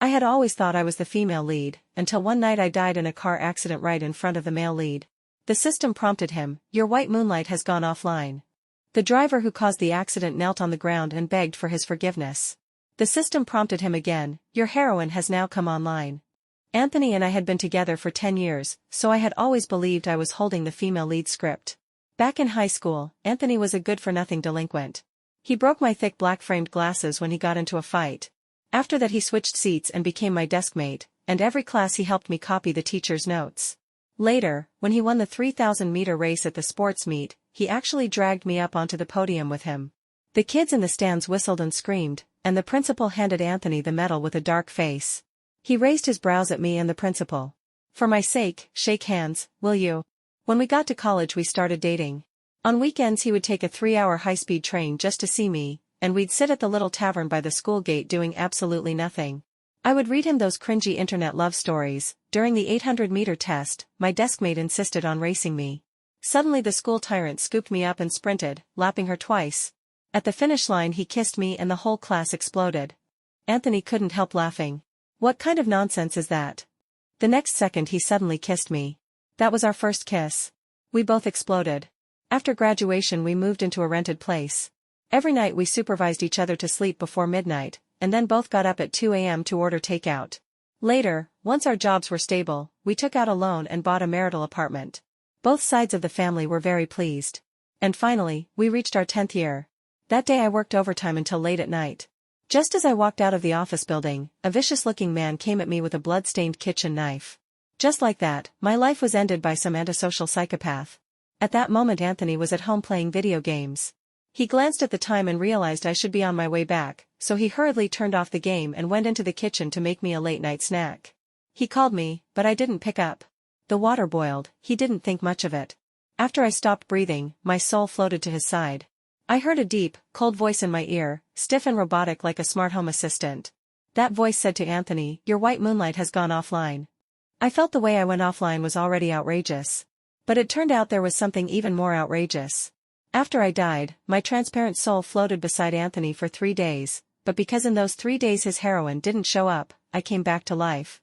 I had always thought I was the female lead, until one night I died in a car accident right in front of the male lead. The system prompted him, "Your white moonlight has gone offline." The driver who caused the accident knelt on the ground and begged for his forgiveness. The system prompted him again, "Your heroine has now come online." Anthony and I had been together for 10 years, so I had always believed I was holding the female lead script. Back in high school, Anthony was a good-for-nothing delinquent. He broke my thick black-framed glasses when he got into a fight. After that he switched seats and became my deskmate, and every class he helped me copy the teacher's notes. Later, when he won the 3,000-meter race at the sports meet, he actually dragged me up onto the podium with him. The kids in the stands whistled and screamed, and the principal handed Anthony the medal with a dark face. He raised his brows at me and the principal. "For my sake, shake hands, will you?" When we got to college we started dating. On weekends he would take a 3-hour high-speed train just to see me, and we'd sit at the little tavern by the school gate doing absolutely nothing. I would read him those cringy internet love stories. During the 800-meter test, my deskmate insisted on racing me. Suddenly the school tyrant scooped me up and sprinted, lapping her twice. At the finish line he kissed me and the whole class exploded. Anthony couldn't help laughing. "What kind of nonsense is that?" The next second he suddenly kissed me. That was our first kiss. We both exploded. After graduation we moved into a rented place. Every night we supervised each other to sleep before midnight, and then both got up at 2 a.m. to order takeout. Later, once our jobs were stable, we took out a loan and bought a marital apartment. Both sides of the family were very pleased. And finally, we reached our 10th year. That day I worked overtime until late at night. Just as I walked out of the office building, a vicious-looking man came at me with a blood-stained kitchen knife. Just like that, my life was ended by some antisocial psychopath. At that moment Anthony was at home playing video games. He glanced at the time and realized I should be on my way back, so he hurriedly turned off the game and went into the kitchen to make me a late-night snack. He called me, but I didn't pick up. The water boiled, he didn't think much of it. After I stopped breathing, my soul floated to his side. I heard a deep, cold voice in my ear, stiff and robotic like a smart home assistant. That voice said to Anthony, "Your white moonlight has gone offline." I felt the way I went offline was already outrageous. But it turned out there was something even more outrageous. After I died, my transparent soul floated beside Anthony for 3 days, but because in those 3 days his heroine didn't show up, I came back to life.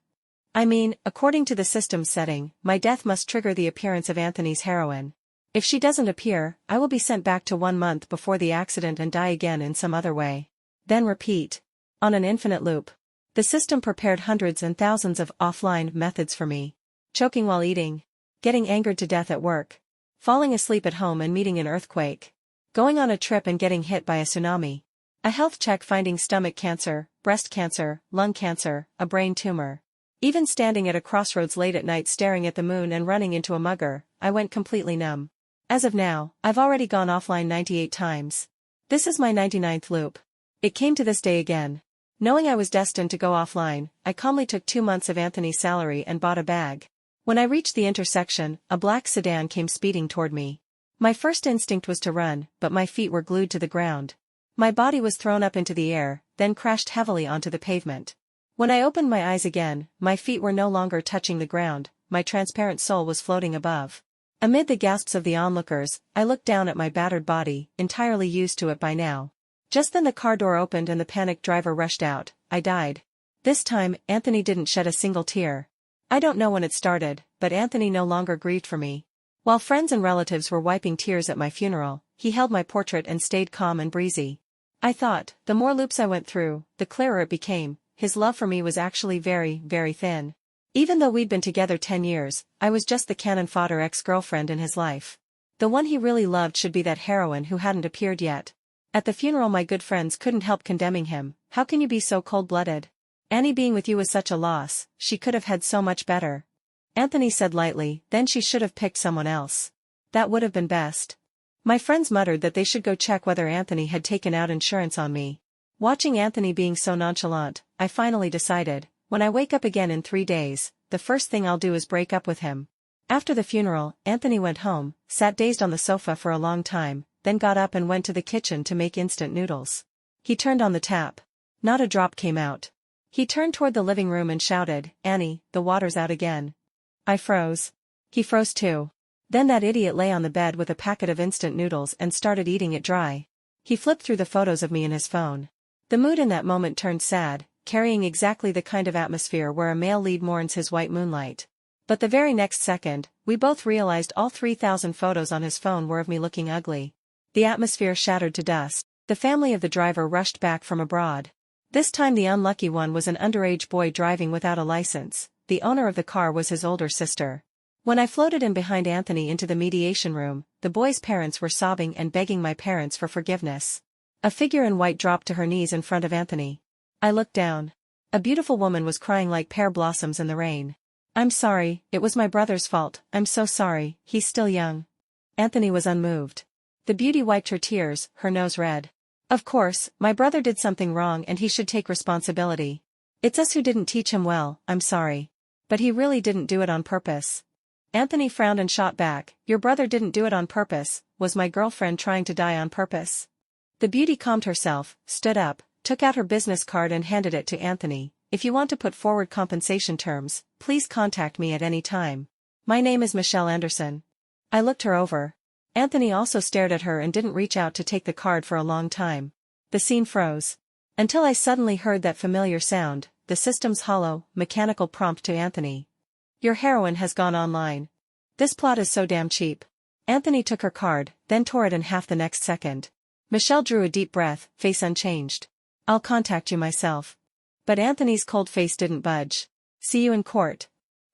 I mean, according to the system's setting, my death must trigger the appearance of Anthony's heroine. If she doesn't appear, I will be sent back to 1 month before the accident and die again in some other way. Then repeat. On an infinite loop. The system prepared hundreds and thousands of offline methods for me. Choking while eating. Getting angered to death at work. Falling asleep at home and meeting an earthquake. Going on a trip and getting hit by a tsunami. A health check finding stomach cancer, breast cancer, lung cancer, a brain tumor. Even standing at a crossroads late at night staring at the moon and running into a mugger, I went completely numb. As of now, I've already gone offline 98 times. This is my 99th loop. It came to this day again. Knowing I was destined to go offline, I calmly took 2 months of Anthony's salary and bought a bag. When I reached the intersection, a black sedan came speeding toward me. My first instinct was to run, but my feet were glued to the ground. My body was thrown up into the air, then crashed heavily onto the pavement. When I opened my eyes again, my feet were no longer touching the ground, my transparent soul was floating above. Amid the gasps of the onlookers, I looked down at my battered body, entirely used to it by now. Just then the car door opened and the panicked driver rushed out. I died. This time, Anthony didn't shed a single tear. I don't know when it started, but Anthony no longer grieved for me. While friends and relatives were wiping tears at my funeral, he held my portrait and stayed calm and breezy. I thought, the more loops I went through, the clearer it became, his love for me was actually very, very thin. Even though we'd been together 10 years, I was just the cannon fodder ex-girlfriend in his life. The one he really loved should be that heroine who hadn't appeared yet. At the funeral my good friends couldn't help condemning him. How can you be so cold-blooded? Annie being with you was such a loss, she could have had so much better. Anthony said lightly, then she should have picked someone else. That would have been best. My friends muttered that they should go check whether Anthony had taken out insurance on me. Watching Anthony being so nonchalant, I finally decided, when I wake up again in 3 days, the first thing I'll do is break up with him. After the funeral, Anthony went home, sat dazed on the sofa for a long time, then got up and went to the kitchen to make instant noodles. He turned on the tap. Not a drop came out. He turned toward the living room and shouted, "Annie, the water's out again." I froze. He froze too. Then that idiot lay on the bed with a packet of instant noodles and started eating it dry. He flipped through the photos of me in his phone. The mood in that moment turned sad. carrying exactly the kind of atmosphere where a male lead mourns his white moonlight. But the very next second, we both realized all 3,000 photos on his phone were of me looking ugly. The atmosphere shattered to dust. The family of the driver rushed back from abroad. This time the unlucky one was an underage boy driving without a license. The owner of the car was his older sister. When I floated in behind Anthony into the mediation room, the boy's parents were sobbing and begging my parents for forgiveness. A figure in white dropped to her knees in front of Anthony. I looked down. A beautiful woman was crying like pear blossoms in the rain. "I'm sorry, it was my brother's fault, I'm so sorry, he's still young." Anthony was unmoved. The beauty wiped her tears, her nose red. "Of course, my brother did something wrong and he should take responsibility. It's us who didn't teach him well, I'm sorry. But he really didn't do it on purpose." Anthony frowned and shot back, "Your brother didn't do it on purpose, was my girlfriend trying to die on purpose?" The beauty calmed herself, stood up, took out her business card and handed it to Anthony. "If you want to put forward compensation terms, please contact me at any time. My name is Michelle Anderson." I looked her over. Anthony also stared at her and didn't reach out to take the card for a long time. The scene froze. Until I suddenly heard that familiar sound, the system's hollow, mechanical prompt to Anthony. "Your heroine has gone online. This plot is so damn cheap." Anthony took her card, then tore it in half the next second. Michelle drew a deep breath, face unchanged. "I'll contact you myself." But Anthony's cold face didn't budge. "See you in court."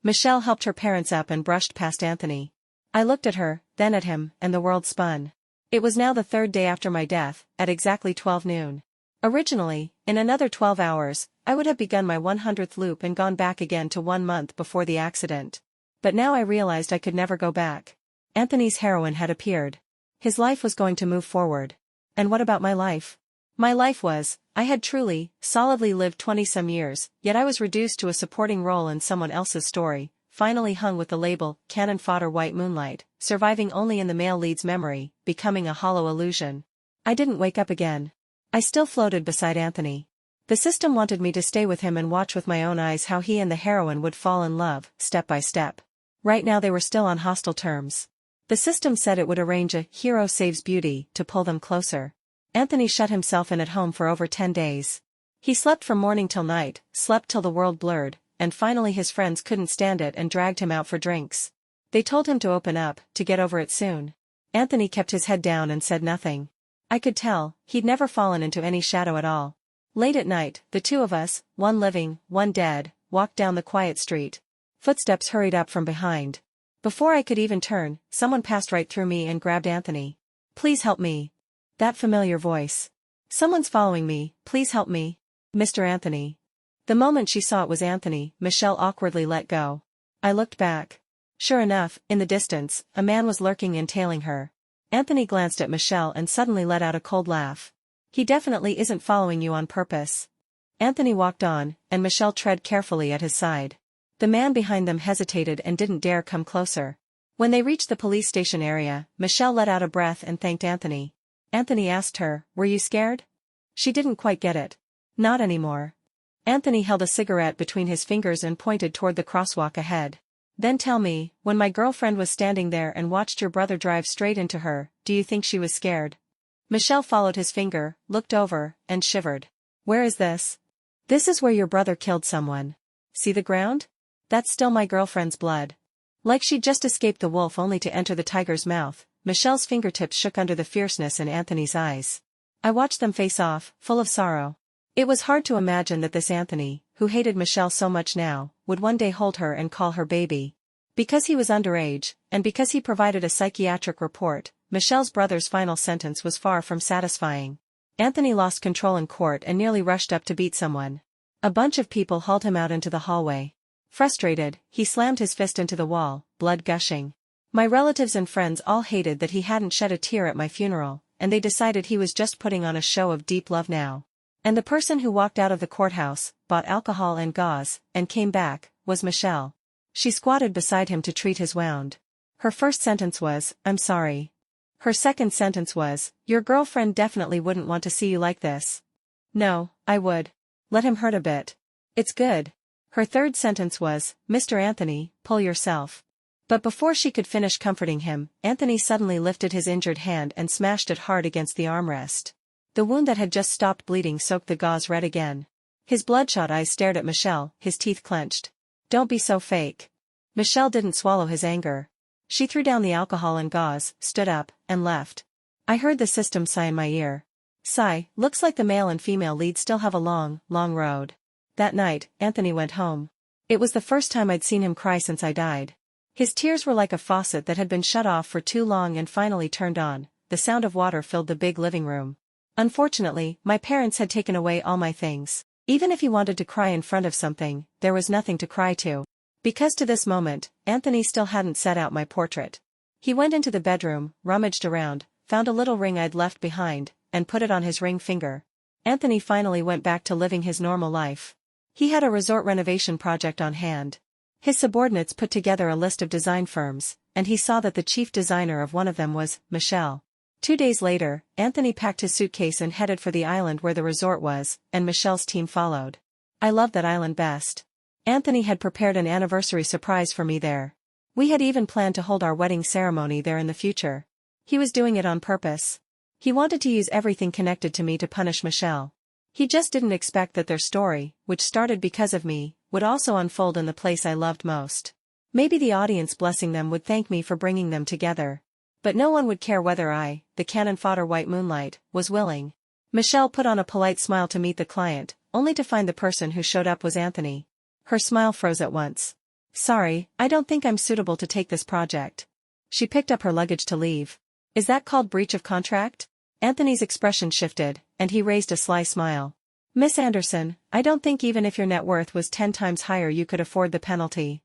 Michelle helped her parents up and brushed past Anthony. I looked at her, then at him, and the world spun. It was now the third day after my death, at exactly 12 noon. Originally, in another 12 hours, I would have begun my 100th loop and gone back again to 1 month before the accident. But now I realized I could never go back. Anthony's heroine had appeared. His life was going to move forward. And what about my life? My life was, I had truly, solidly lived 20-some years, yet I was reduced to a supporting role in someone else's story, finally hung with the label, cannon fodder white moonlight, surviving only in the male lead's memory, becoming a hollow illusion. I didn't wake up again. I still floated beside Anthony. The system wanted me to stay with him and watch with my own eyes how he and the heroine would fall in love, step by step. Right now they were still on hostile terms. The system said it would arrange a hero saves beauty to pull them closer. Anthony shut himself in at home for over 10 days. He slept from morning till night, slept till the world blurred, and finally his friends couldn't stand it and dragged him out for drinks. They told him to open up, to get over it soon. Anthony kept his head down and said nothing. I could tell, he'd never fallen into any shadow at all. Late at night, the two of us, one living, one dead, walked down the quiet street. Footsteps hurried up from behind. Before I could even turn, someone passed right through me and grabbed Anthony. "Please help me." That familiar voice. "Someone's following me, please help me. Mr. Anthony." The moment she saw it was Anthony, Michelle awkwardly let go. I looked back. Sure enough, in the distance, a man was lurking and tailing her. Anthony glanced at Michelle and suddenly let out a cold laugh. "He definitely isn't following you on purpose." Anthony walked on, and Michelle tread carefully at his side. The man behind them hesitated and didn't dare come closer. When they reached the police station area, Michelle let out a breath and thanked Anthony. Anthony asked her, "Were you scared?" She didn't quite get it. "Not anymore." Anthony held a cigarette between his fingers and pointed toward the crosswalk ahead. "Then tell me, when my girlfriend was standing there and watched your brother drive straight into her, do you think she was scared?" Michelle followed his finger, looked over, and shivered. "Where is this?" "This is where your brother killed someone. See the ground? That's still my girlfriend's blood." Like she'd just escaped the wolf only to enter the tiger's mouth, Michelle's fingertips shook under the fierceness in Anthony's eyes. I watched them face off, full of sorrow. It was hard to imagine that this Anthony, who hated Michelle so much now, would one day hold her and call her baby. Because he was underage, and because he provided a psychiatric report, Michelle's brother's final sentence was far from satisfying. Anthony lost control in court and nearly rushed up to beat someone. A bunch of people hauled him out into the hallway. Frustrated, he slammed his fist into the wall, blood gushing. My relatives and friends all hated that he hadn't shed a tear at my funeral, and they decided he was just putting on a show of deep love now. And the person who walked out of the courthouse, bought alcohol and gauze, and came back, was Michelle. She squatted beside him to treat his wound. Her first sentence was, "I'm sorry." Her second sentence was, "Your girlfriend definitely wouldn't want to see you like this." "No, I would. Let him hurt a bit. It's good." Her third sentence was, "Mr. Anthony, pull yourself." But before she could finish comforting him, Anthony suddenly lifted his injured hand and smashed it hard against the armrest. The wound that had just stopped bleeding soaked the gauze red again. His bloodshot eyes stared at Michelle, his teeth clenched. Don't be so fake. Michelle didn't swallow his anger. She threw down the alcohol and gauze, stood up, and left. I heard the system sigh in my ear. Sigh, looks like the male and female leads still have a long, long road. That night, Anthony went home. It was the first time I'd seen him cry since I died. His tears were like a faucet that had been shut off for too long and finally turned on. The sound of water filled the big living room. Unfortunately, my parents had taken away all my things. Even if he wanted to cry in front of something, there was nothing to cry to. Because to this moment, Anthony still hadn't set out my portrait. He went into the bedroom, rummaged around, found a little ring I'd left behind, and put it on his ring finger. Anthony finally went back to living his normal life. He had a resort renovation project on hand. His subordinates put together a list of design firms, and he saw that the chief designer of one of them was Michelle. 2 days later, Anthony packed his suitcase and headed for the island where the resort was, and Michelle's team followed. I loved that island best. Anthony had prepared an anniversary surprise for me there. We had even planned to hold our wedding ceremony there in the future. He was doing it on purpose. He wanted to use everything connected to me to punish Michelle. He just didn't expect that their story, which started because of me, would also unfold in the place I loved most. Maybe the audience blessing them would thank me for bringing them together. But no one would care whether I, the cannon fodder white moonlight, was willing. Michelle put on a polite smile to meet the client, only to find the person who showed up was Anthony. Her smile froze at once. Sorry, I don't think I'm suitable to take this project. She picked up her luggage to leave. Is that called breach of contract? Anthony's expression shifted, and he raised a sly smile. Miss Anderson, I don't think even if your net worth was 10 times higher you could afford the penalty.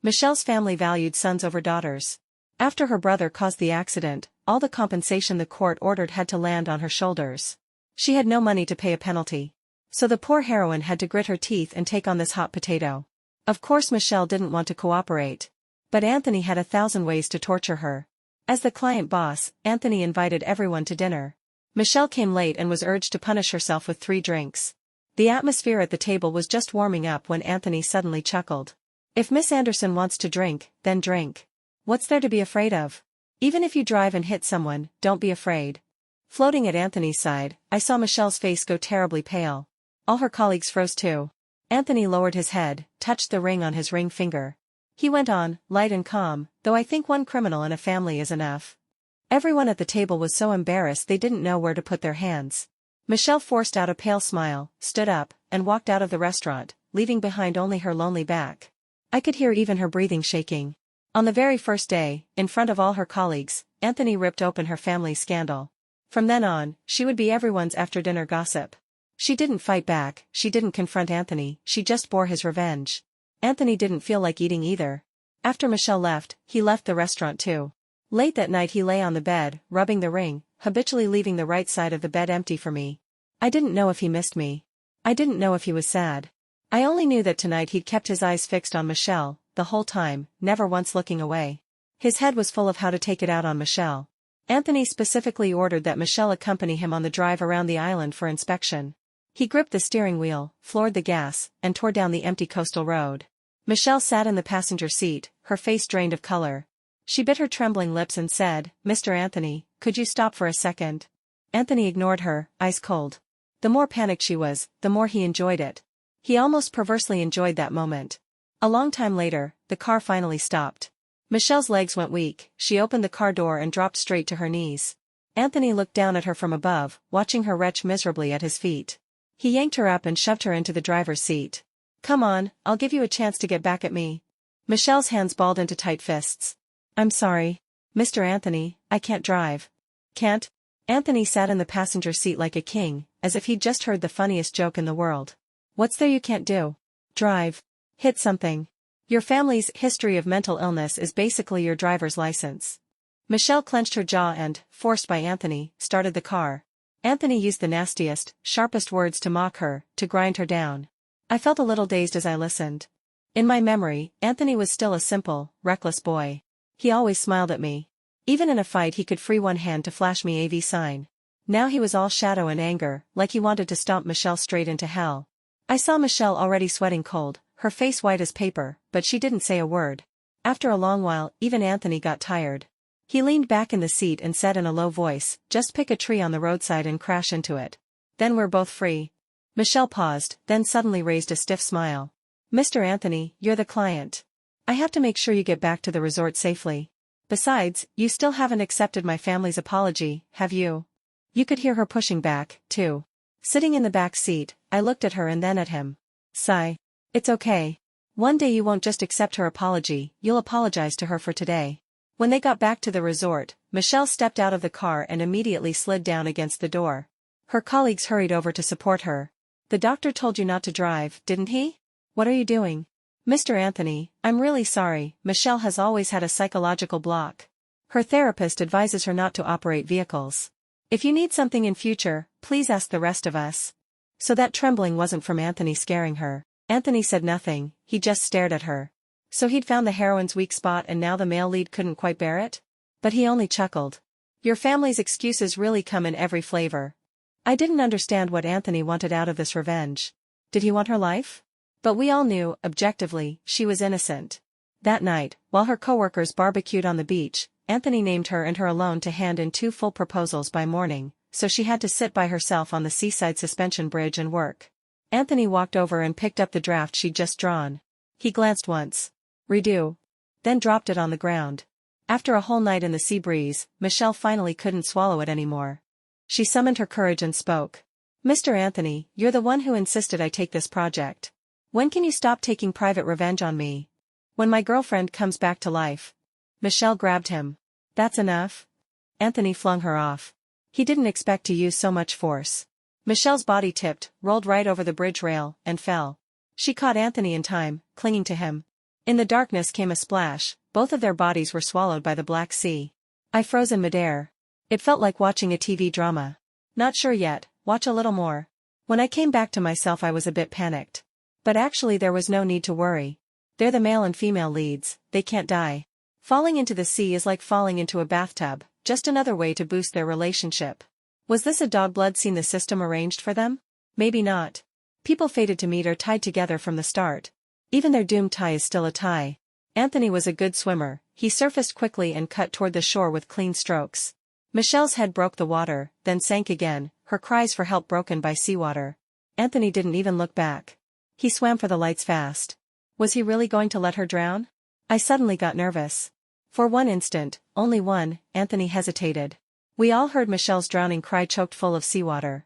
Michelle's family valued sons over daughters. After her brother caused the accident, all the compensation the court ordered had to land on her shoulders. She had no money to pay a penalty. So the poor heroine had to grit her teeth and take on this hot potato. Of course Michelle didn't want to cooperate. But Anthony had 1,000 ways to torture her. As the client boss, Anthony invited everyone to dinner. Michelle came late and was urged to punish herself with 3 drinks. The atmosphere at the table was just warming up when Anthony suddenly chuckled. If Miss Anderson wants to drink, then drink. What's there to be afraid of? Even if you drive and hit someone, don't be afraid. Floating at Anthony's side, I saw Michelle's face go terribly pale. All her colleagues froze too. Anthony lowered his head, touched the ring on his ring finger. He went on, light and calm, though I think one criminal in a family is enough. Everyone at the table was so embarrassed they didn't know where to put their hands. Michelle forced out a pale smile, stood up, and walked out of the restaurant, leaving behind only her lonely back. I could hear even her breathing shaking. On the very first day, in front of all her colleagues, Anthony ripped open her family scandal. From then on, she would be everyone's after-dinner gossip. She didn't fight back, she didn't confront Anthony, she just bore his revenge. Anthony didn't feel like eating either. After Michelle left, he left the restaurant too. Late that night he lay on the bed, rubbing the ring, habitually leaving the right side of the bed empty for me. I didn't know if he missed me. I didn't know if he was sad. I only knew that tonight he'd kept his eyes fixed on Michelle, the whole time, never once looking away. His head was full of how to take it out on Michelle. Anthony specifically ordered that Michelle accompany him on the drive around the island for inspection. He gripped the steering wheel, floored the gas, and tore down the empty coastal road. Michelle sat in the passenger seat, her face drained of color. She bit her trembling lips and said, "Mr. Anthony, could you stop for a second?" Anthony ignored her, ice cold. The more panicked she was, the more he enjoyed it. He almost perversely enjoyed that moment. A long time later, the car finally stopped. Michelle's legs went weak, she opened the car door and dropped straight to her knees. Anthony looked down at her from above, watching her retch miserably at his feet. He yanked her up and shoved her into the driver's seat. "Come on, I'll give you a chance to get back at me." Michelle's hands balled into tight fists. "I'm sorry. Mr. Anthony, I can't drive." "Can't?" Anthony sat in the passenger seat like a king, as if he'd just heard the funniest joke in the world. "What's there you can't do? Drive. Hit something. Your family's history of mental illness is basically your driver's license." Michelle clenched her jaw and, forced by Anthony, started the car. Anthony used the nastiest, sharpest words to mock her, to grind her down. I felt a little dazed as I listened. In my memory, Anthony was still a simple, reckless boy. He always smiled at me. Even in a fight he could free one hand to flash me AV sign. Now he was all shadow and anger, like he wanted to stomp Michelle straight into hell. I saw Michelle already sweating cold, her face white as paper, but she didn't say a word. After a long while, even Anthony got tired. He leaned back in the seat and said in a low voice, "Just pick a tree on the roadside and crash into it. Then we're both free." Michelle paused, then suddenly raised a stiff smile. Mr. Anthony, you're the client. I have to make sure you get back to the resort safely. Besides, you still haven't accepted my family's apology, have you? You could hear her pushing back, too. Sitting in the back seat, I looked at her and then at him. Sigh. It's okay. One day you won't just accept her apology, you'll apologize to her for today. When they got back to the resort, Michelle stepped out of the car and immediately slid down against the door. Her colleagues hurried over to support her. The doctor told you not to drive, didn't he? What are you doing? Mr. Anthony, I'm really sorry, Michelle has always had a psychological block. Her therapist advises her not to operate vehicles. If you need something in future, please ask the rest of us. So that trembling wasn't from Anthony scaring her. Anthony said nothing, he just stared at her. So he'd found the heroine's weak spot and now the male lead couldn't quite bear it? But he only chuckled. Your family's excuses really come in every flavor. I didn't understand what Anthony wanted out of this revenge. Did he want her life? But we all knew, objectively, she was innocent. That night, while her coworkers barbecued on the beach, Anthony named her and her alone to hand in 2 full proposals by morning, so she had to sit by herself on the seaside suspension bridge and work. Anthony walked over and picked up the draft she'd just drawn. He glanced once. Redo. Then dropped it on the ground. After a whole night in the sea breeze, Michelle finally couldn't swallow it anymore. She summoned her courage and spoke. Mr. Anthony, you're the one who insisted I take this project. When can you stop taking private revenge on me? When my girlfriend comes back to life. Michelle grabbed him. That's enough? Anthony flung her off. He didn't expect to use so much force. Michelle's body tipped, rolled right over the bridge rail, and fell. She caught Anthony in time, clinging to him. In the darkness came a splash, both of their bodies were swallowed by the Black Sea. I froze in midair. It felt like watching a TV drama. Not sure yet, watch a little more. When I came back to myself I was a bit panicked. But actually there was no need to worry. They're the male and female leads, they can't die. Falling into the sea is like falling into a bathtub, just another way to boost their relationship. Was this a dog blood scene the system arranged for them? Maybe not. People fated to meet are tied together from the start. Even their doomed tie is still a tie. Anthony was a good swimmer, he surfaced quickly and cut toward the shore with clean strokes. Michelle's head broke the water, then sank again, her cries for help broken by seawater. Anthony didn't even look back. He swam for the lights fast. Was he really going to let her drown? I suddenly got nervous. For one instant, only one, Anthony hesitated. We all heard Michelle's drowning cry choked full of seawater.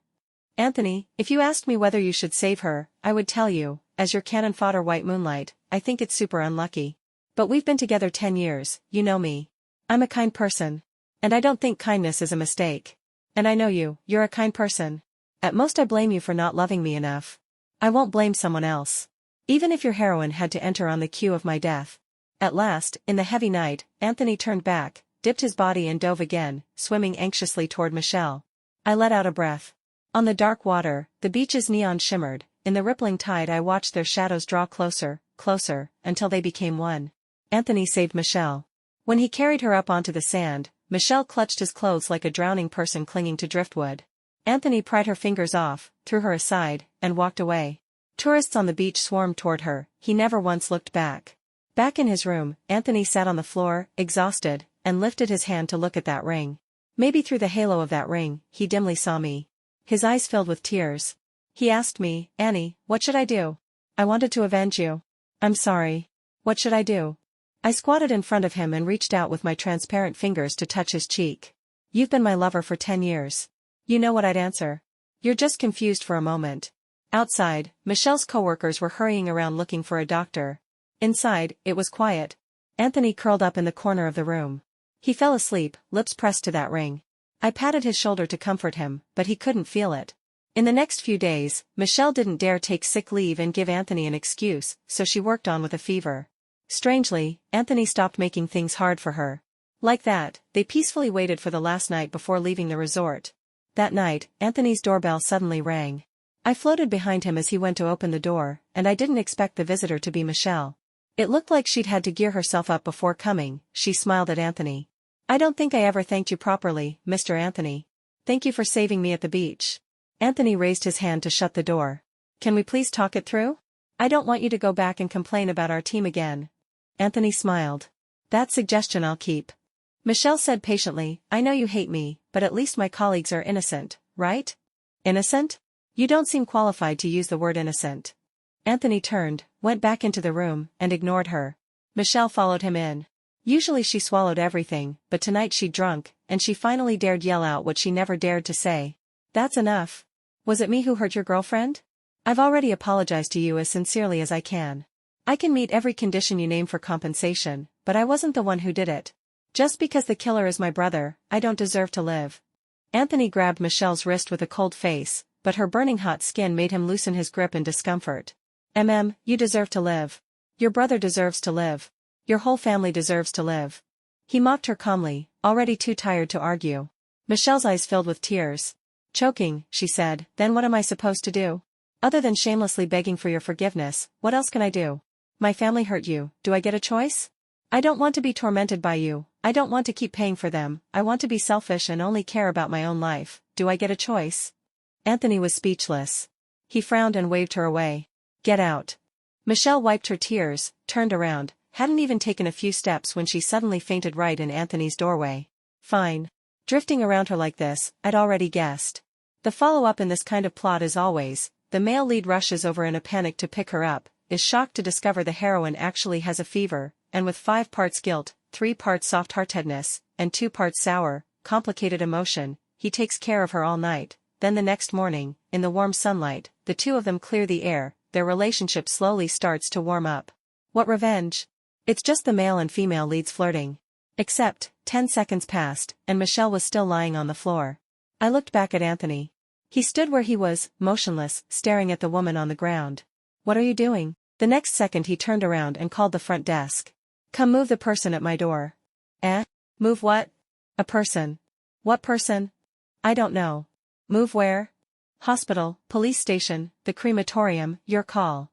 Anthony, if you asked me whether you should save her, I would tell you, as your cannon fodder White Moonlight, I think it's super unlucky. But we've been together 10 years, you know me. I'm a kind person. And I don't think kindness is a mistake. And I know you're a kind person. At most I blame you for not loving me enough. I won't blame someone else. Even if your heroine had to enter on the queue of my death. At last, in the heavy night, Anthony turned back, dipped his body and dove again, swimming anxiously toward Michelle. I let out a breath. On the dark water, the beach's neon shimmered, in the rippling tide I watched their shadows draw closer, closer, until they became one. Anthony saved Michelle. When he carried her up onto the sand, Michelle clutched his clothes like a drowning person clinging to driftwood. Anthony pried her fingers off, threw her aside, and walked away. Tourists on the beach swarmed toward her, he never once looked back. Back in his room, Anthony sat on the floor, exhausted, and lifted his hand to look at that ring. Maybe through the halo of that ring, he dimly saw me. His eyes filled with tears. He asked me, Annie, what should I do? I wanted to avenge you. I'm sorry. What should I do? I squatted in front of him and reached out with my transparent fingers to touch his cheek. You've been my lover for 10 years. You know what I'd answer. You're just confused for a moment. Outside, Michelle's coworkers were hurrying around looking for a doctor. Inside, it was quiet. Anthony curled up in the corner of the room. He fell asleep, lips pressed to that ring. I patted his shoulder to comfort him, but he couldn't feel it. In the next few days, Michelle didn't dare take sick leave and give Anthony an excuse, so she worked on with a fever. Strangely, Anthony stopped making things hard for her. Like that, they peacefully waited for the last night before leaving the resort. That night, Anthony's doorbell suddenly rang. I floated behind him as he went to open the door, and I didn't expect the visitor to be Michelle. It looked like she'd had to gear herself up before coming. She smiled at Anthony. I don't think I ever thanked you properly, Mr. Anthony. Thank you for saving me at the beach. Anthony raised his hand to shut the door. Can we please talk it through? I don't want you to go back and complain about our team again. Anthony smiled. That suggestion I'll keep. Michelle said patiently, I know you hate me, but at least my colleagues are innocent, right? Innocent? You don't seem qualified to use the word innocent. Anthony turned, went back into the room, and ignored her. Michelle followed him in. Usually she swallowed everything, but tonight she'd drunk, and she finally dared yell out what she never dared to say. That's enough. Was it me who hurt your girlfriend? I've already apologized to you as sincerely as I can. I can meet every condition you name for compensation, but I wasn't the one who did it. Just because the killer is my brother, I don't deserve to live. Anthony grabbed Michelle's wrist with a cold face, but her burning hot skin made him loosen his grip in discomfort. You deserve to live. Your brother deserves to live. Your whole family deserves to live. He mocked her calmly, already too tired to argue. Michelle's eyes filled with tears. Choking, she said, then what am I supposed to do? Other than shamelessly begging for your forgiveness, what else can I do? My family hurt you, do I get a choice? I don't want to be tormented by you, I don't want to keep paying for them, I want to be selfish and only care about my own life, do I get a choice? Anthony was speechless. He frowned and waved her away. Get out. Michelle wiped her tears, turned around, hadn't even taken a few steps when she suddenly fainted right in Anthony's doorway. Fine. Drifting around her like this, I'd already guessed. The follow-up in this kind of plot is always, the male lead rushes over in a panic to pick her up, is shocked to discover the heroine actually has a fever, and with 5 parts guilt, 3 parts soft-heartedness, and 2 parts sour, complicated emotion, he takes care of her all night. Then the next morning, in the warm sunlight, the two of them clear the air, their relationship slowly starts to warm up. What revenge? It's just the male and female leads flirting. Except, 10 seconds passed, and Michelle was still lying on the floor. I looked back at Anthony. He stood where he was, motionless, staring at the woman on the ground. What are you doing? The next second he turned around and called the front desk. Come move the person at my door. Move what? A person. What person? I don't know. Move where? Hospital, police station, the crematorium, your call.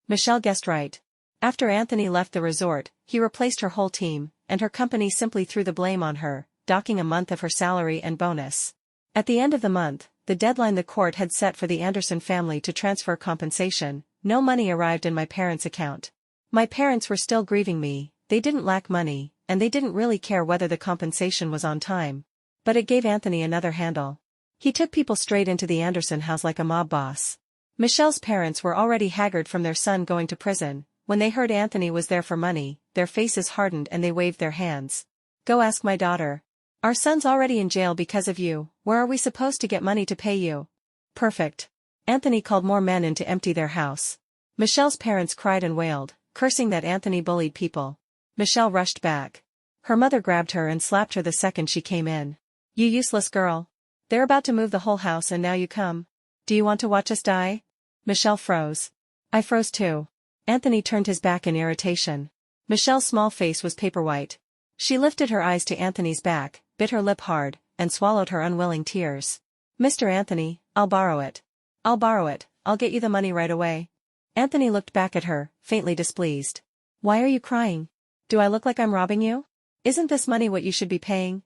Michelle guessed right. After Anthony left the resort, he replaced her whole team, and her company simply threw the blame on her, docking a month of her salary and bonus. At the end of the month, the deadline the court had set for the Anderson family to transfer compensation, no money arrived in my parents' account. My parents were still grieving me, they didn't lack money, and they didn't really care whether the compensation was on time. But it gave Anthony another handle. He took people straight into the Anderson house like a mob boss. Michelle's parents were already haggard from their son going to prison. When they heard Anthony was there for money, their faces hardened and they waved their hands. Go ask my daughter. Our son's already in jail because of you, where are we supposed to get money to pay you? Perfect. Anthony called more men in to empty their house. Michelle's parents cried and wailed, cursing that Anthony bullied people. Michelle rushed back. Her mother grabbed her and slapped her the second she came in. You useless girl. They're about to move the whole house and now you come. Do you want to watch us die? Michelle froze. I froze too. Anthony turned his back in irritation. Michelle's small face was paper white. She lifted her eyes to Anthony's back, bit her lip hard, and swallowed her unwilling tears. Mr. Anthony, I'll borrow it. I'll borrow it, I'll get you the money right away. Anthony looked back at her, faintly displeased. Why are you crying? Do I look like I'm robbing you? Isn't this money what you should be paying?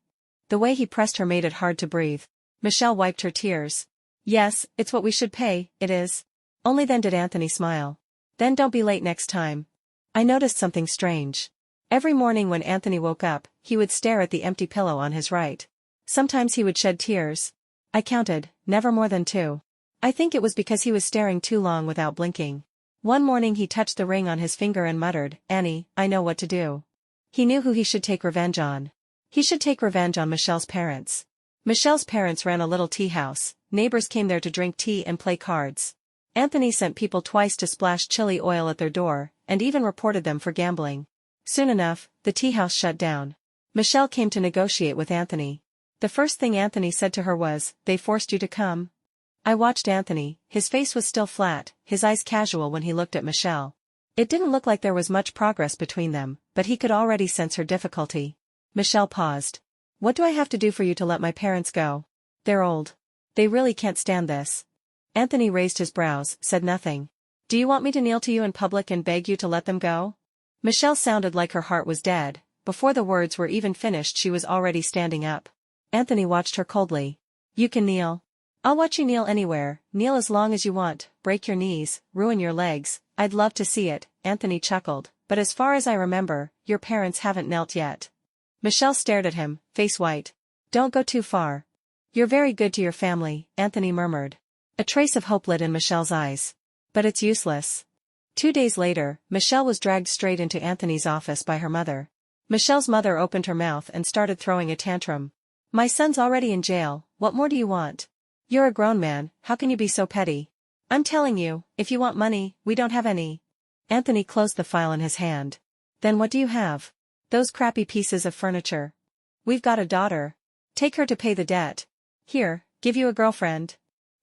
The way he pressed her made it hard to breathe. Michelle wiped her tears. Yes, it's what we should pay, it is. Only then did Anthony smile. Then don't be late next time. I noticed something strange. Every morning when Anthony woke up, he would stare at the empty pillow on his right. Sometimes he would shed tears. I counted, never more than 2. I think it was because he was staring too long without blinking. One morning he touched the ring on his finger and muttered, Annie, I know what to do. He knew who he should take revenge on. He should take revenge on Michelle's parents. Michelle's parents ran a little tea house, neighbors came there to drink tea and play cards. Anthony sent people twice to splash chili oil at their door, and even reported them for gambling. Soon enough, the tea house shut down. Michelle came to negotiate with Anthony. The first thing Anthony said to her was, they forced you to come? I watched Anthony, his face was still flat, his eyes casual when he looked at Michelle. It didn't look like there was much progress between them, but he could already sense her difficulty. Michelle paused. What do I have to do for you to let my parents go? They're old. They really can't stand this. Anthony raised his brows, said nothing. Do you want me to kneel to you in public and beg you to let them go? Michelle sounded like her heart was dead. Before the words were even finished she was already standing up. Anthony watched her coldly. You can kneel. I'll watch you kneel anywhere, kneel as long as you want, break your knees, ruin your legs, I'd love to see it, Anthony chuckled, but as far as I remember, your parents haven't knelt yet. Michelle stared at him, face white. Don't go too far. You're very good to your family, Anthony murmured. A trace of hope lit in Michelle's eyes. But it's useless. 2 days later, Michelle was dragged straight into Anthony's office by her mother. Michelle's mother opened her mouth and started throwing a tantrum. My son's already in jail, what more do you want? You're a grown man, how can you be so petty? I'm telling you, if you want money, we don't have any. Anthony closed the file in his hand. Then what do you have? Those crappy pieces of furniture. We've got a daughter. Take her to pay the debt. Here, give you a girlfriend.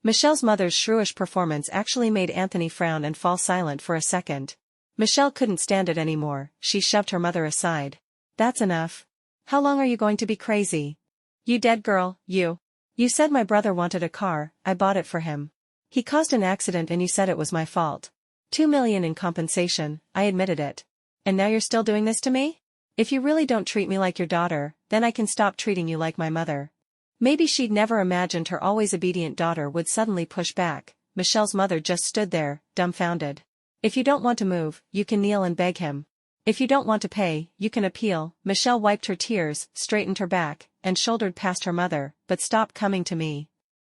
Michelle's mother's shrewish performance actually made Anthony frown and fall silent for a second. Michelle couldn't stand it anymore, she shoved her mother aside. That's enough. How long are you going to be crazy? You dead girl, you. You said my brother wanted a car, I bought it for him. He caused an accident and you said it was my fault. 2 million in compensation, I admitted it. And now you're still doing this to me? If you really don't treat me like your daughter, then I can stop treating you like my mother. Maybe she'd never imagined her always obedient daughter would suddenly push back. Michelle's mother just stood there, dumbfounded. If you don't want to move, you can kneel and beg him. If you don't want to pay, you can appeal. Michelle wiped her tears, straightened her back, and shouldered past her mother, but stop coming to me.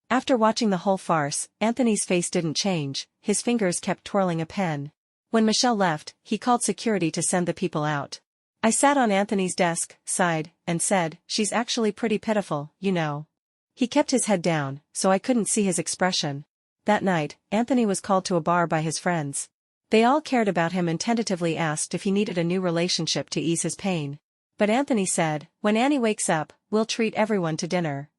After watching the whole farce, Anthony's face didn't change, his fingers kept twirling a pen. When Michelle left, he called security to send the people out. I sat on Anthony's desk, sighed, and said, she's actually pretty pitiful, you know. He kept his head down, so I couldn't see his expression. That night, Anthony was called to a bar by his friends. They all cared about him and tentatively asked if he needed a new relationship to ease his pain. But Anthony said, when Annie wakes up, we'll treat everyone to dinner.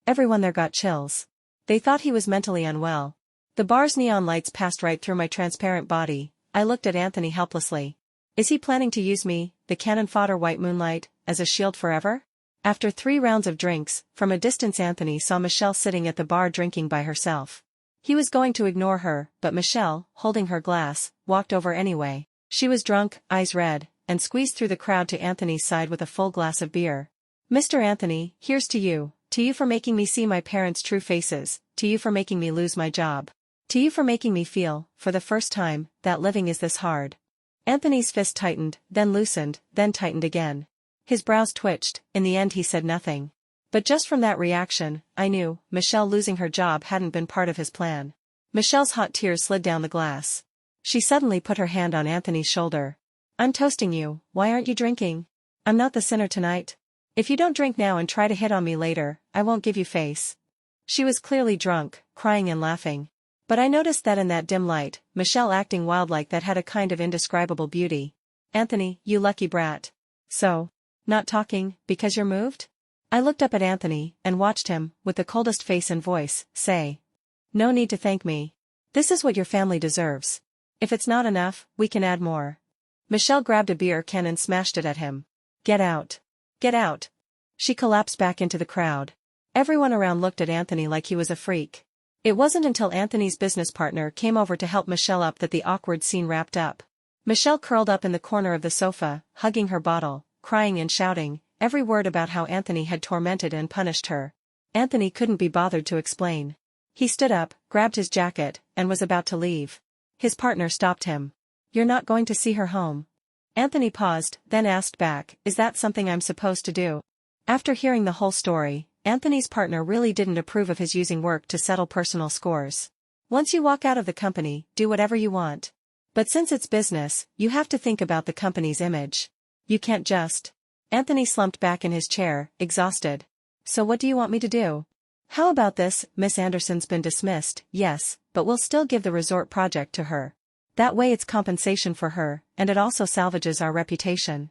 Everyone there got chills. They thought he was mentally unwell. The bar's neon lights passed right through my transparent body. I looked at Anthony helplessly. Is he planning to use me, the cannon fodder white moonlight, as a shield forever? After 3 rounds of drinks, from a distance Anthony saw Michelle sitting at the bar drinking by herself. He was going to ignore her, but Michelle, holding her glass, walked over anyway. She was drunk, eyes red, and squeezed through the crowd to Anthony's side with a full glass of beer. Mr. Anthony, here's to you for making me see my parents' true faces, to you for making me lose my job. To you for making me feel, for the first time, that living is this hard. Anthony's fist tightened, then loosened, then tightened again. His brows twitched, in the end he said nothing. But just from that reaction, I knew, Michelle losing her job hadn't been part of his plan. Michelle's hot tears slid down the glass. She suddenly put her hand on Anthony's shoulder. I'm toasting you, why aren't you drinking? I'm not the sinner tonight. If you don't drink now and try to hit on me later, I won't give you face. She was clearly drunk, crying and laughing. But I noticed that in that dim light, Michelle acting wild like that had a kind of indescribable beauty. Anthony, you lucky brat. So, not talking, because you're moved? I looked up at Anthony, and watched him, with the coldest face and voice, say. No need to thank me. This is what your family deserves. If it's not enough, we can add more. Michelle grabbed a beer can and smashed it at him. Get out. Get out. She collapsed back into the crowd. Everyone around looked at Anthony like he was a freak. It wasn't until Anthony's business partner came over to help Michelle up that the awkward scene wrapped up. Michelle curled up in the corner of the sofa, hugging her bottle, crying and shouting, every word about how Anthony had tormented and punished her. Anthony couldn't be bothered to explain. He stood up, grabbed his jacket, and was about to leave. His partner stopped him. You're not going to see her home. Anthony paused, then asked back, is that something I'm supposed to do? After hearing the whole story, Anthony's partner really didn't approve of his using work to settle personal scores. Once you walk out of the company, do whatever you want. But since it's business, you have to think about the company's image. You can't just. Anthony slumped back in his chair, exhausted. So what do you want me to do? How about this, Miss Anderson's been dismissed, yes, but we'll still give the resort project to her. That way it's compensation for her, and it also salvages our reputation.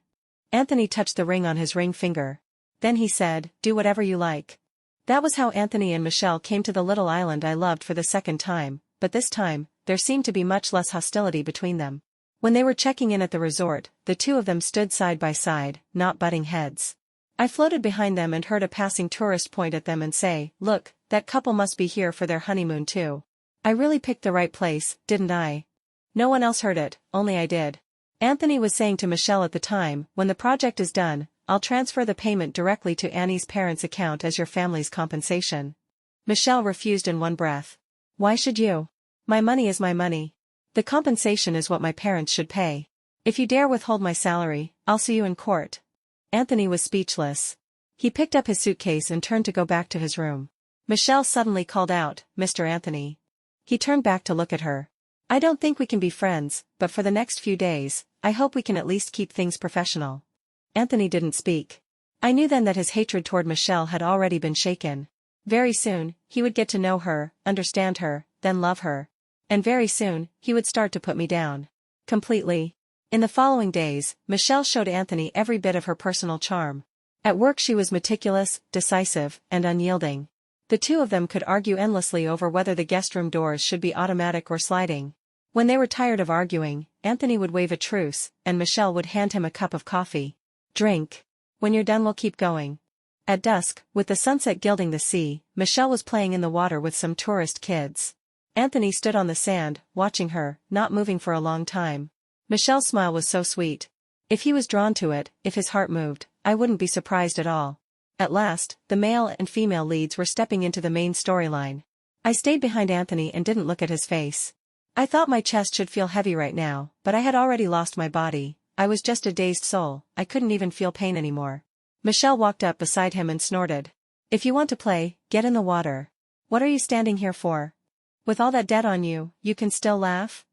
Anthony touched the ring on his ring finger. Then he said, do whatever you like. That was how Anthony and Michelle came to the little island I loved for the second time, but this time, there seemed to be much less hostility between them. When they were checking in at the resort, the two of them stood side by side, not butting heads. I floated behind them and heard a passing tourist point at them and say, look, that couple must be here for their honeymoon too. I really picked the right place, didn't I? No one else heard it, only I did. Anthony was saying to Michelle at the time, when the project is done, I'll transfer the payment directly to Annie's parents' account as your family's compensation. Michelle refused in one breath. Why should you? My money is my money. The compensation is what my parents should pay. If you dare withhold my salary, I'll sue you in court. Anthony was speechless. He picked up his suitcase and turned to go back to his room. Michelle suddenly called out, Mr. Anthony. He turned back to look at her. I don't think we can be friends, but for the next few days, I hope we can at least keep things professional. Anthony didn't speak. I knew then that his hatred toward Michelle had already been shaken. Very soon, he would get to know her, understand her, then love her. And very soon, he would start to put me down. Completely. In the following days, Michelle showed Anthony every bit of her personal charm. At work she was meticulous, decisive, and unyielding. The two of them could argue endlessly over whether the guest room doors should be automatic or sliding. When they were tired of arguing, Anthony would wave a truce, and Michelle would hand him a cup of coffee. Drink. When you're done we'll keep going. At dusk, with the sunset gilding the sea, Michelle was playing in the water with some tourist kids. Anthony stood on the sand, watching her, not moving for a long time. Michelle's smile was so sweet. If he was drawn to it, if his heart moved, I wouldn't be surprised at all. At last, the male and female leads were stepping into the main storyline. I stayed behind Anthony and didn't look at his face. I thought my chest should feel heavy right now, but I had already lost my body. I was just a dazed soul, I couldn't even feel pain anymore. Michelle walked up beside him and snorted. If you want to play, get in the water. What are you standing here for? With all that debt on you, you can still laugh?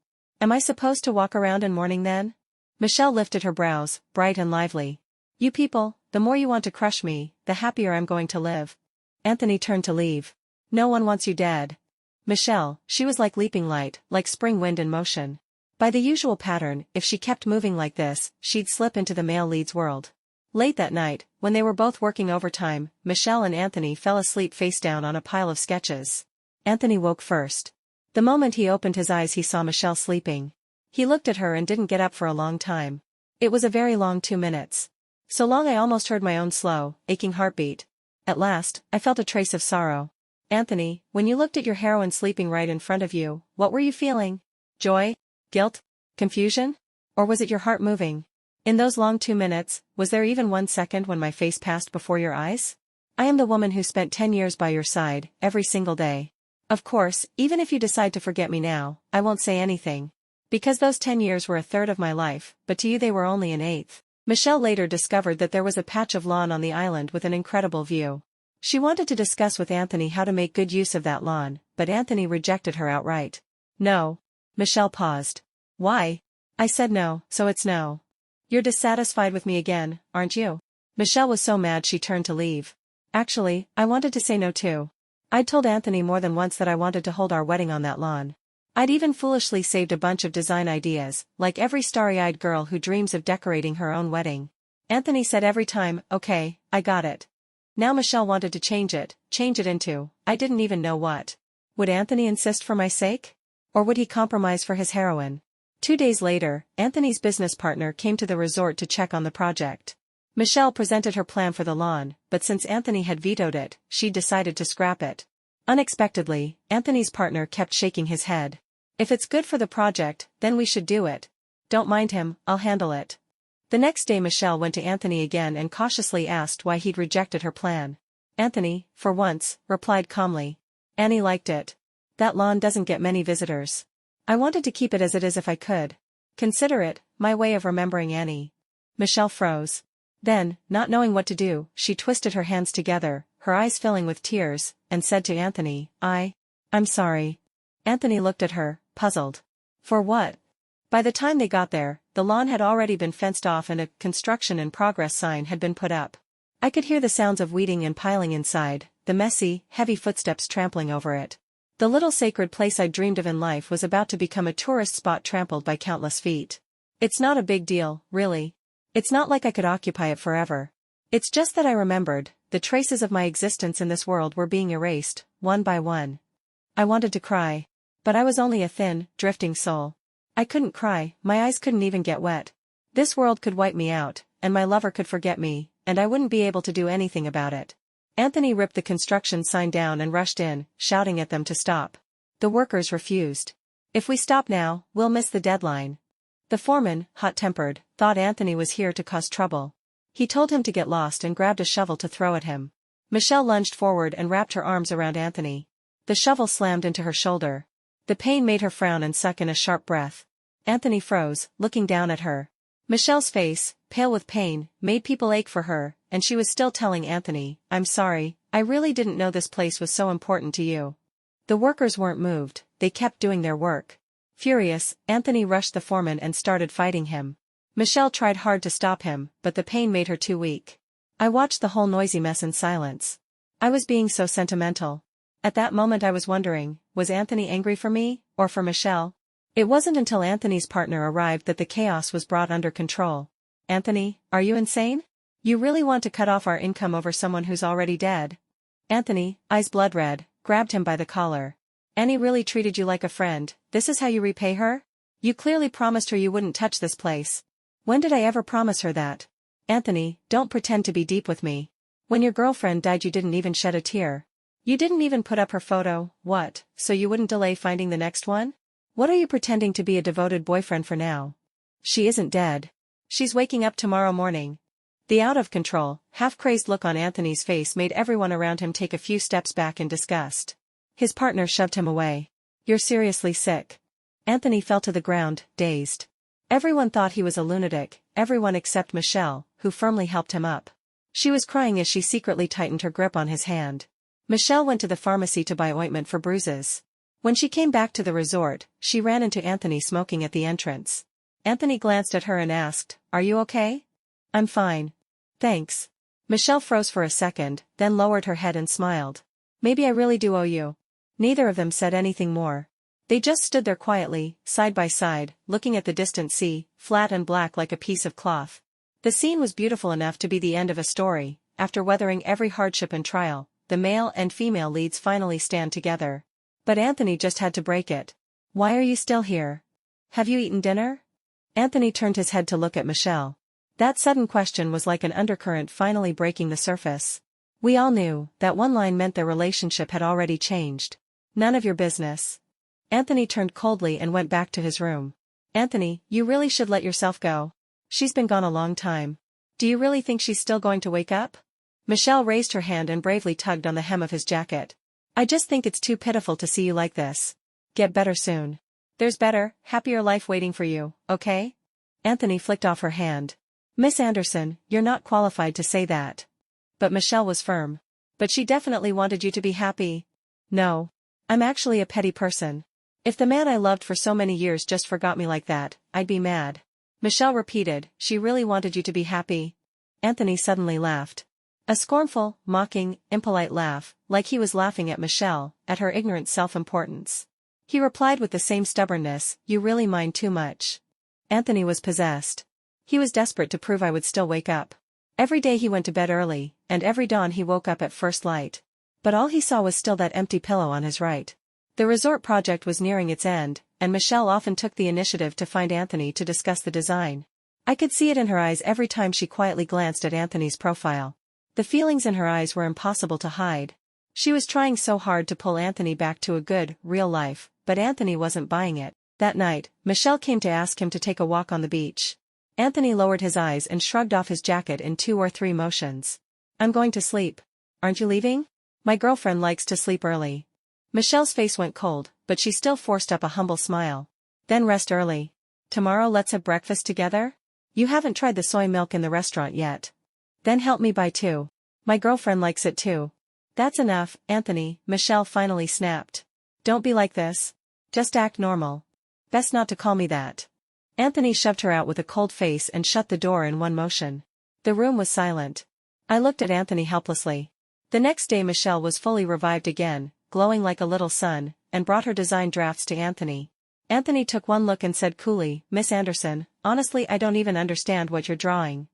Am I supposed to walk around in mourning then? Michelle lifted her brows, bright and lively. You people, the more you want to crush me, the happier I'm going to live. Anthony turned to leave. No one wants you dead. Michelle, she was like leaping light, like spring wind in motion. By the usual pattern, if she kept moving like this, she'd slip into the male lead's world. Late that night, when they were both working overtime, Michelle and Anthony fell asleep face down on a pile of sketches. Anthony woke first. The moment he opened his eyes he saw Michelle sleeping. He looked at her and didn't get up for a long time. It was a very long 2 minutes. So long I almost heard my own slow, aching heartbeat. At last, I felt a trace of sorrow. Anthony, when you looked at your heroine sleeping right in front of you, what were you feeling? Joy? Guilt? Confusion? Or was it your heart moving? In those long 2 minutes, was there even 1 second when my face passed before your eyes? I am the woman who spent 10 years by your side, every single day. Of course, even if you decide to forget me now, I won't say anything. Because those 10 years were a third of my life, but to you they were only an eighth. Michelle later discovered that there was a patch of lawn on the island with an incredible view. She wanted to discuss with Anthony how to make good use of that lawn, but Anthony rejected her outright. No. Michelle paused. Why? I said no, so it's no. You're dissatisfied with me again, aren't you? Michelle was so mad she turned to leave. Actually, I wanted to say no too. I'd told Anthony more than once that I wanted to hold our wedding on that lawn. I'd even foolishly saved a bunch of design ideas, like every starry-eyed girl who dreams of decorating her own wedding. Anthony said every time, okay, I got it. Now Michelle wanted to change it into, I didn't even know what. Would Anthony insist for my sake? Or would he compromise for his heroine? 2 days later, Anthony's business partner came to the resort to check on the project. Michelle presented her plan for the lawn, but since Anthony had vetoed it, she'd decided to scrap it. Unexpectedly, Anthony's partner kept shaking his head. If it's good for the project, then we should do it. Don't mind him, I'll handle it. The next day Michelle went to Anthony again and cautiously asked why he'd rejected her plan. Anthony, for once, replied calmly. Annie liked it. That lawn doesn't get many visitors. I wanted to keep it as it is if I could. Consider it, my way of remembering Annie. Michelle froze. Then, not knowing what to do, she twisted her hands together, her eyes filling with tears, and said to Anthony, I'm sorry. Anthony looked at her, puzzled. For what? By the time they got there, the lawn had already been fenced off and a construction in progress sign had been put up. I could hear the sounds of weeding and piling inside, the messy, heavy footsteps trampling over it. The little sacred place I'd dreamed of in life was about to become a tourist spot trampled by countless feet. It's not a big deal, really. It's not like I could occupy it forever. It's just that I remembered, the traces of my existence in this world were being erased, one by one. I wanted to cry. But I was only a thin, drifting soul. I couldn't cry, my eyes couldn't even get wet. This world could wipe me out, and my lover could forget me, and I wouldn't be able to do anything about it. Anthony ripped the construction sign down and rushed in, shouting at them to stop. The workers refused. If we stop now, we'll miss the deadline. The foreman, hot-tempered, thought Anthony was here to cause trouble. He told him to get lost and grabbed a shovel to throw at him. Michelle lunged forward and wrapped her arms around Anthony. The shovel slammed into her shoulder. The pain made her frown and suck in a sharp breath. Anthony froze, looking down at her. Michelle's face, pale with pain, made people ache for her, and she was still telling Anthony, I'm sorry, I really didn't know this place was so important to you. The workers weren't moved, they kept doing their work. Furious, Anthony rushed the foreman and started fighting him. Michelle tried hard to stop him, but the pain made her too weak. I watched the whole noisy mess in silence. I was being so sentimental. At that moment I was wondering, was Anthony angry for me, or for Michelle? It wasn't until Anthony's partner arrived that the chaos was brought under control. Anthony, are you insane? You really want to cut off our income over someone who's already dead? Anthony, eyes blood red, grabbed him by the collar. Annie really treated you like a friend, this is how you repay her? You clearly promised her you wouldn't touch this place. When did I ever promise her that? Anthony, don't pretend to be deep with me. When your girlfriend died you didn't even shed a tear. You didn't even put up her photo, what, so you wouldn't delay finding the next one? What are you pretending to be a devoted boyfriend for now? She isn't dead. She's waking up tomorrow morning. The out-of-control, half-crazed look on Anthony's face made everyone around him take a few steps back in disgust. His partner shoved him away. You're seriously sick. Anthony fell to the ground, dazed. Everyone thought he was a lunatic, everyone except Michelle, who firmly helped him up. She was crying as she secretly tightened her grip on his hand. Michelle went to the pharmacy to buy ointment for bruises. When she came back to the resort, she ran into Anthony smoking at the entrance. Anthony glanced at her and asked, "Are you okay?" "I'm fine. Thanks." Michelle froze for a second, then lowered her head and smiled. "Maybe I really do owe you." Neither of them said anything more. They just stood there quietly, side by side, looking at the distant sea, flat and black like a piece of cloth. The scene was beautiful enough to be the end of a story. After weathering every hardship and trial, the male and female leads finally stand together. But Anthony just had to break it. "Why are you still here? Have you eaten dinner?" Anthony turned his head to look at Michelle. That sudden question was like an undercurrent finally breaking the surface. We all knew that one line meant their relationship had already changed. "None of your business." Anthony turned coldly and went back to his room. "Anthony, you really should let yourself go. She's been gone a long time. Do you really think she's still going to wake up?" Michelle raised her hand and bravely tugged on the hem of his jacket. "I just think it's too pitiful to see you like this. Get better soon. There's better, happier life waiting for you, okay?" Anthony flicked off her hand. "Miss Anderson, you're not qualified to say that." But Michelle was firm. "But she definitely wanted you to be happy." "No. I'm actually a petty person. If the man I loved for so many years just forgot me like that, I'd be mad." Michelle repeated, "She really wanted you to be happy?" Anthony suddenly laughed. A scornful, mocking, impolite laugh, like he was laughing at Michelle, at her ignorant self-importance. He replied with the same stubbornness, "You really mind too much." Anthony was possessed. He was desperate to prove I would still wake up. Every day he went to bed early, and every dawn he woke up at first light. But all he saw was still that empty pillow on his right. The resort project was nearing its end, and Michelle often took the initiative to find Anthony to discuss the design. I could see it in her eyes every time she quietly glanced at Anthony's profile. The feelings in her eyes were impossible to hide. She was trying so hard to pull Anthony back to a good, real life, but Anthony wasn't buying it. That night, Michelle came to ask him to take a walk on the beach. Anthony lowered his eyes and shrugged off his jacket in 2 or 3 motions. "I'm going to sleep. Aren't you leaving?" "My girlfriend likes to sleep early." Michelle's face went cold, but she still forced up a humble smile. "Then rest early. Tomorrow let's have breakfast together? You haven't tried the soy milk in the restaurant yet." "Then help me buy 2. My girlfriend likes it too." "That's enough, Anthony," Michelle finally snapped. "Don't be like this. Just act normal. Best not to call me that." Anthony shoved her out with a cold face and shut the door in one motion. The room was silent. I looked at Anthony helplessly. The next day Michelle was fully revived again, glowing like a little sun, and brought her design drafts to Anthony. Anthony took one look and said coolly, "Miss Anderson, honestly I don't even understand what you're drawing."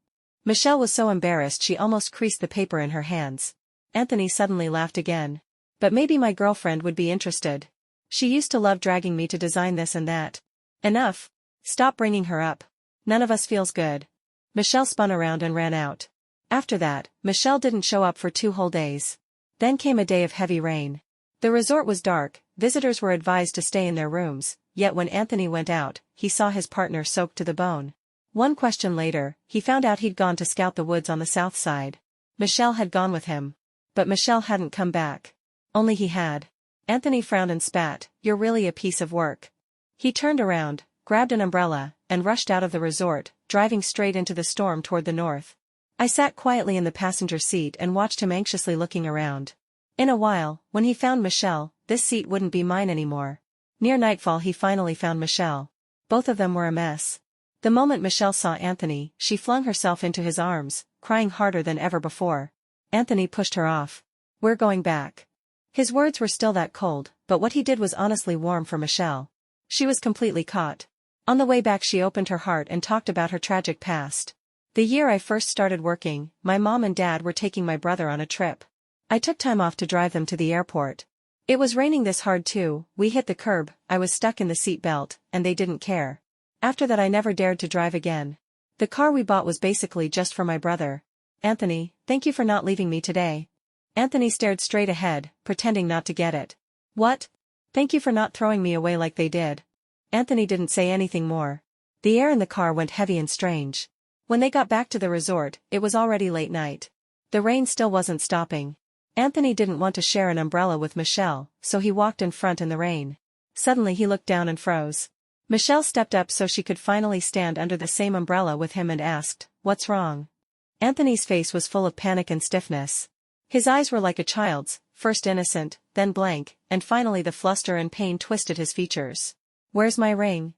Michelle was so embarrassed she almost creased the paper in her hands. Anthony suddenly laughed again. "But maybe my girlfriend would be interested. She used to love dragging me to design this and that." "Enough. Stop bringing her up. None of us feels good." Michelle spun around and ran out. After that, Michelle didn't show up for 2 whole days. Then came a day of heavy rain. The resort was dark, visitors were advised to stay in their rooms, yet when Anthony went out, he saw his partner soaked to the bone. One question later, he found out he'd gone to scout the woods on the south side. Michelle had gone with him. But Michelle hadn't come back. Only he had. Anthony frowned and spat, "You're really a piece of work." He turned around, grabbed an umbrella, and rushed out of the resort, driving straight into the storm toward the north. I sat quietly in the passenger seat and watched him anxiously looking around. In a while, when he found Michelle, this seat wouldn't be mine anymore. Near nightfall he finally found Michelle. Both of them were a mess. The moment Michelle saw Anthony, she flung herself into his arms, crying harder than ever before. Anthony pushed her off. "We're going back." His words were still that cold, but what he did was honestly warm for Michelle. She was completely caught. On the way back she opened her heart and talked about her tragic past. "The year I first started working, my mom and dad were taking my brother on a trip. I took time off to drive them to the airport. It was raining this hard too, we hit the curb, I was stuck in the seat belt, and they didn't care. After that I never dared to drive again. The car we bought was basically just for my brother. Anthony, thank you for not leaving me today." Anthony stared straight ahead, pretending not to get it. "What? Thank you for not throwing me away like they did." Anthony didn't say anything more. The air in the car went heavy and strange. When they got back to the resort, it was already late night. The rain still wasn't stopping. Anthony didn't want to share an umbrella with Michelle, so he walked in front in the rain. Suddenly he looked down and froze. Michelle stepped up so she could finally stand under the same umbrella with him and asked, "What's wrong?" Anthony's face was full of panic and stiffness. His eyes were like a child's, first innocent, then blank, and finally the fluster and pain twisted his features. "Where's my ring?"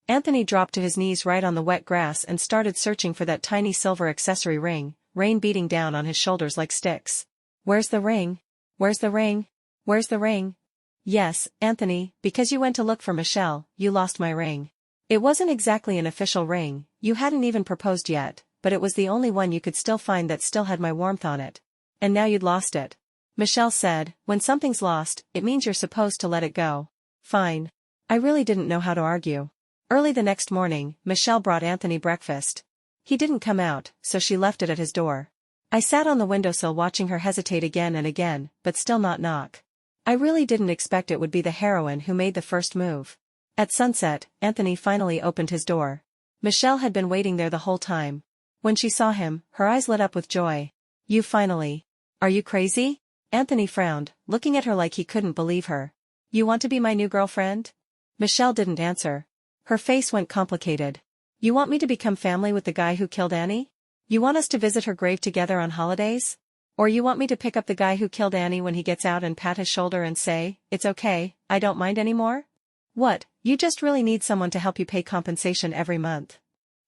Anthony dropped to his knees right on the wet grass and started searching for that tiny silver accessory ring, rain beating down on his shoulders like sticks. "Where's the ring? Where's the ring? Where's the ring?" "Yes, Anthony, because you went to look for Michelle, you lost my ring. It wasn't exactly an official ring, you hadn't even proposed yet, but it was the only one you could still find that still had my warmth on it. And now you'd lost it." Michelle said, "When something's lost, it means you're supposed to let it go." "Fine." I really didn't know how to argue. Early the next morning, Michelle brought Anthony breakfast. He didn't come out, so she left it at his door. I sat on the windowsill watching her hesitate again and again, but still not knock. I really didn't expect it would be the heroine who made the first move. At sunset, Anthony finally opened his door. Michelle had been waiting there the whole time. When she saw him, her eyes lit up with joy. "You finally. Are you crazy?" Anthony frowned, looking at her like he couldn't believe her. "You want to be my new girlfriend?" Michelle didn't answer. Her face went complicated. "You want me to become family with the guy who killed Annie? You want us to visit her grave together on holidays? Or you want me to pick up the guy who killed Annie when he gets out and pat his shoulder and say, 'It's okay, I don't mind anymore'? What, you just really need someone to help you pay compensation every month?"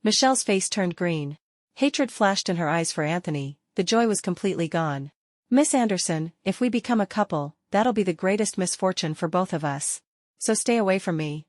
Michelle's face turned green. Hatred flashed in her eyes for Anthony, the joy was completely gone. "Miss Anderson, if we become a couple, that'll be the greatest misfortune for both of us. So stay away from me."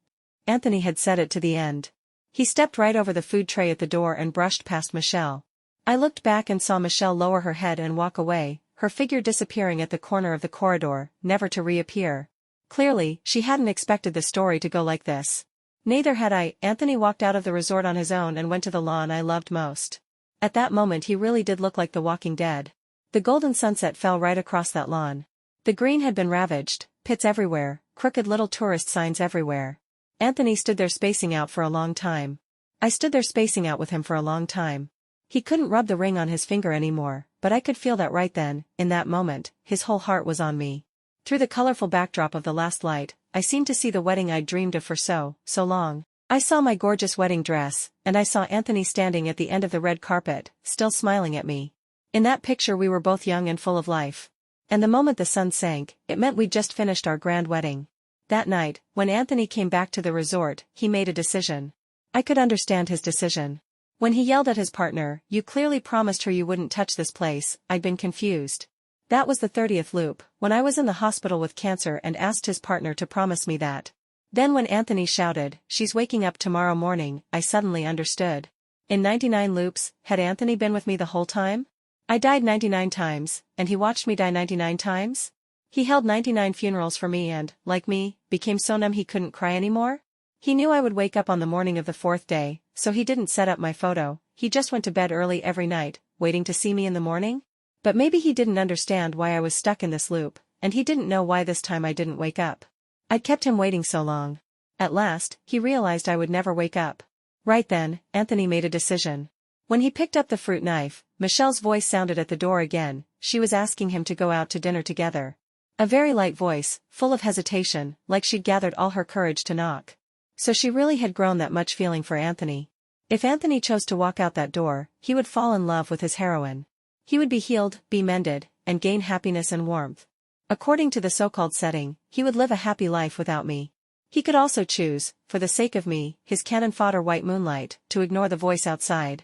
Anthony had said it to the end. He stepped right over the food tray at the door and brushed past Michelle. I looked back and saw Michelle lower her head and walk away, her figure disappearing at the corner of the corridor, never to reappear. Clearly, she hadn't expected the story to go like this. Neither had I. Anthony walked out of the resort on his own and went to the lawn I loved most. At that moment he really did look like the Walking Dead. The golden sunset fell right across that lawn. The green had been ravaged, pits everywhere, crooked little tourist signs everywhere. Anthony stood there spacing out for a long time. I stood there spacing out with him for a long time. He couldn't rub the ring on his finger anymore, but I could feel that right then, in that moment, his whole heart was on me. Through the colorful backdrop of the last light, I seemed to see the wedding I'd dreamed of for so long. I saw my gorgeous wedding dress, and I saw Anthony standing at the end of the red carpet, still smiling at me. In that picture we were both young and full of life. And the moment the sun sank, it meant we'd just finished our grand wedding. That night, when Anthony came back to the resort, he made a decision. I could understand his decision. When he yelled at his partner, "You clearly promised her you wouldn't touch this place," I'd been confused. That was the 30th loop, when I was in the hospital with cancer and asked his partner to promise me that. Then when Anthony shouted, "She's waking up tomorrow morning," I suddenly understood. In 99 loops, had Anthony been with me the whole time? I died 99 times, and he watched me die 99 times? He held 99 funerals for me and, like me, became so numb he couldn't cry anymore? He knew I would wake up on the morning of the 4th day, so he didn't set up my photo, he just went to bed early every night, waiting to see me in the morning? But maybe he didn't understand why I was stuck in this loop, and he didn't know why this time I didn't wake up. I'd kept him waiting so long. At last, he realized I would never wake up. Right then, Anthony made a decision. When he picked up the fruit knife, Michelle's voice sounded at the door again, she was asking him to go out to dinner together. A very light voice, full of hesitation, like she'd gathered all her courage to knock. So she really had grown that much feeling for Anthony. If Anthony chose to walk out that door, he would fall in love with his heroine. He would be healed, be mended, and gain happiness and warmth. According to the so-called setting, he would live a happy life without me. He could also choose, for the sake of me, his cannon fodder white moonlight, to ignore the voice outside.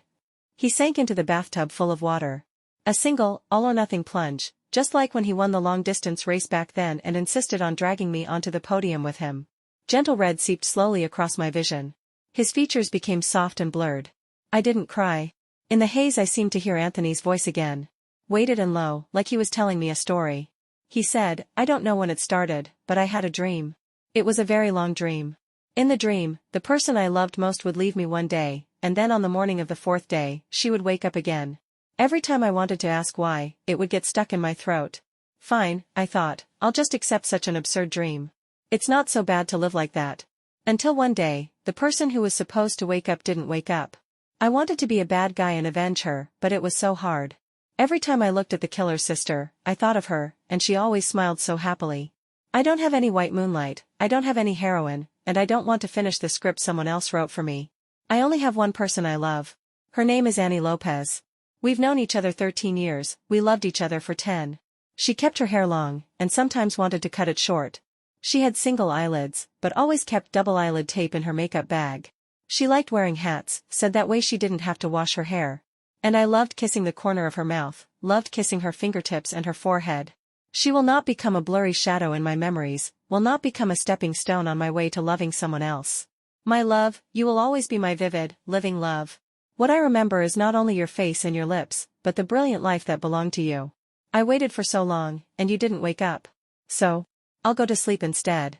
He sank into the bathtub full of water. A single, all-or-nothing plunge, just like when he won the long-distance race back then and insisted on dragging me onto the podium with him. Gentle red seeped slowly across my vision. His features became soft and blurred. I didn't cry. In the haze I seemed to hear Anthony's voice again. Weighted and low, like he was telling me a story. He said, "I don't know when it started, but I had a dream. It was a very long dream. In the dream, the person I loved most would leave me one day, and then on the morning of the fourth day, she would wake up again. Every time I wanted to ask why, it would get stuck in my throat. Fine, I thought, I'll just accept such an absurd dream. It's not so bad to live like that." Until one day, the person who was supposed to wake up didn't wake up. I wanted to be a bad guy and avenge her, but it was so hard. Every time I looked at the killer's sister, I thought of her, and she always smiled so happily. I don't have any white moonlight, I don't have any heroine, and I don't want to finish the script someone else wrote for me. I only have one person I love. Her name is Annie Lopez. We've known each other 13 years, we loved each other for 10. She kept her hair long, and sometimes wanted to cut it short. She had single eyelids, but always kept double eyelid tape in her makeup bag. She liked wearing hats, said that way she didn't have to wash her hair. And I loved kissing the corner of her mouth, loved kissing her fingertips and her forehead. She will not become a blurry shadow in my memories, will not become a stepping stone on my way to loving someone else. My love, you will always be my vivid, living love. What I remember is not only your face and your lips, but the brilliant life that belonged to you. I waited for so long, and you didn't wake up. So, I'll go to sleep instead.